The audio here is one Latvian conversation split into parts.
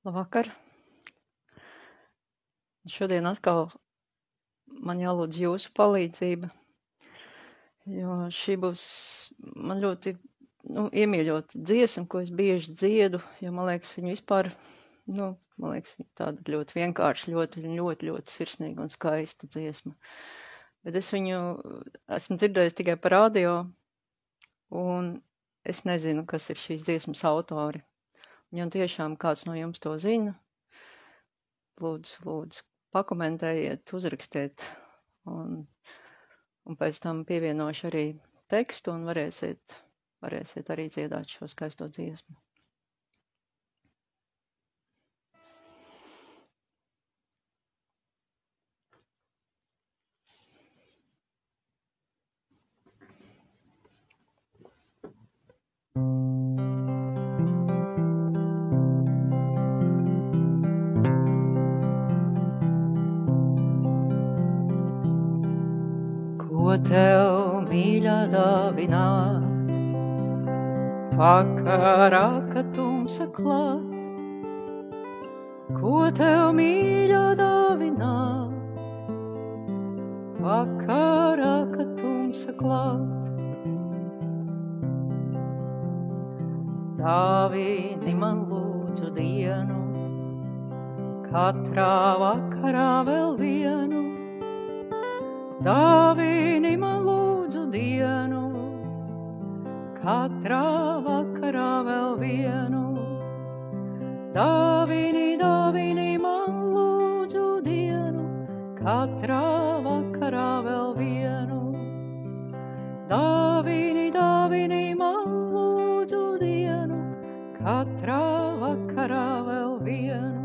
Labvakar. Šodien atkal man jālūdz jūsu palīdzība, jo šī būs man ļoti iemīļota dziesma, ko es bieži dziedu, jo man liekas, viņa vispār, man liekas, viņa tāda ļoti vienkārši, ļoti sirsnīga un skaista dziesma. Bet es viņu esmu dzirdējis tikai par radio, un es nezinu, kas ir šīs dziesmas autori. Ja tiešām kāds no jums to zina, lūdzu, pakomentējiet, uzrakstiet, un pēc tam pievienošu arī tekstu, un varēsiet arī dziedāt šo skaisto dziesmu. Ko tev, mīļā, dāvināt, vakarā, kad tumsa klāt? Ko tev, mīļā, dāvināt, vakarā, kad tumsa klāt? Dāvini man lūdzu dienu, katrā vakarā vēl vienu. Dāvini man lūdzu dienu, katrā vakarā vēl vienu. Dāvini man lūdzu dienu, katrā vakarā vēl vienu. Dāvini man lūdzu dienu, katrā vakarā vēl vienu.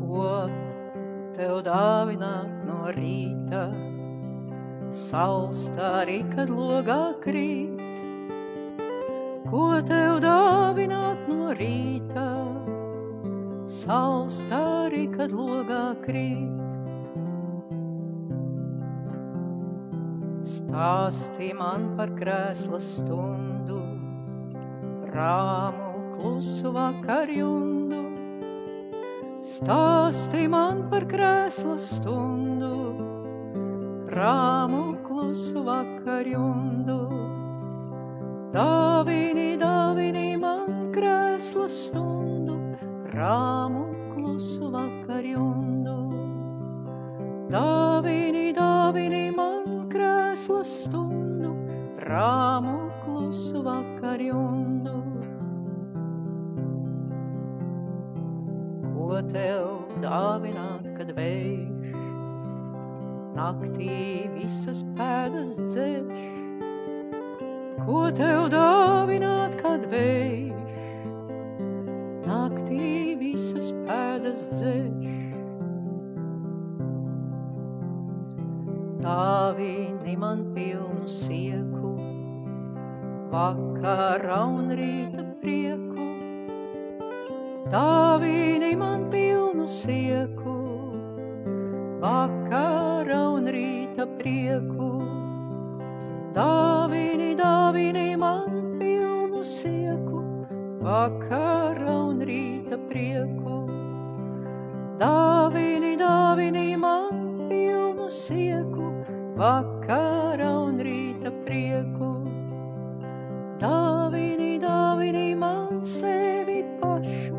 Ko tev dāvināt no rīta, saules arī, kad logā krīt? Ko tev dāvināt no rīta, saules arī, kad logā krīt? Stāsti man par krēsla stundu, rāmu, klusu vakarjundu. Stāsti man par krēsla stundu, rāmu, klusu vakarjundu. Dāvini man krēsla stundu, rāmu, klusu vakarjundu. Dāvini man krēsla stundu, rāmu, klusu vakarjundu. Ko tev dāvināt, kad vējš naktī visas pēdas dzēš? Ko tev dāvināt, kad vējš naktī visas pēdas dzēš? Dāvini man pilnu sieku, vakarā un rīta prieku. Dāvini man pilnu sieku, vakarā un rīta prieku. Dāvini man pilnu sieku, vakarā un rīta prieku. Dāvini man pilnu sieku, vakarā un rīta prieku. Dāvini man sevi pašu,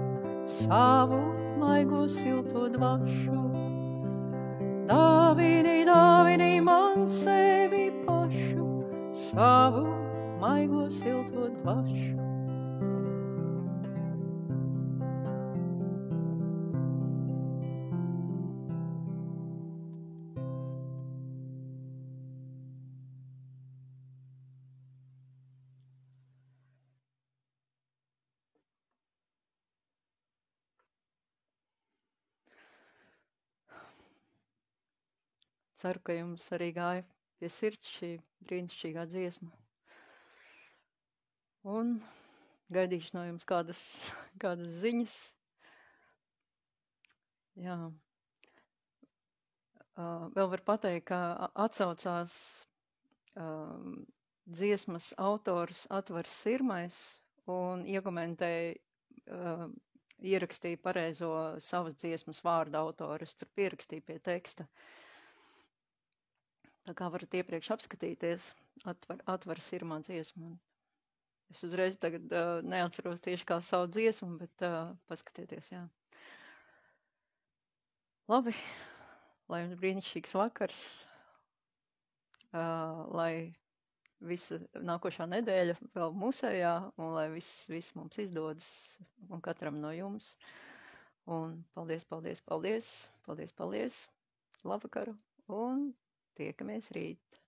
savu maigo silto dvašu. Dāvini man sevi pašu, savu maigo silto dvašu. Ceru, ka jums arī gāja pie sirds šī brīnišķīgā dziesma. Un gaidīšu no jums kādas ziņas. Jā. Vēl var pateikt, ka atsaucās dziesmas autors Atvars Sirmais un iekomentēja, ierakstīja pareizo savas dziesmas vārdu autoru. Es tur pierakstīju pie teksta. Tā kā varat iepriekš apskatīties, atveras irmā dziesmu. Es uzreiz tagad neatceros tieši kā savu dziesmu, bet paskatieties, jā. Labi, lai jums brīnišķīgs vakars, lai visa nākošā nedēļa vēl mūsējā, un lai viss mums izdodas, un katram no jums. Un paldies, paldies, paldies, paldies, paldies, labvakaru, un tiekamies rīt.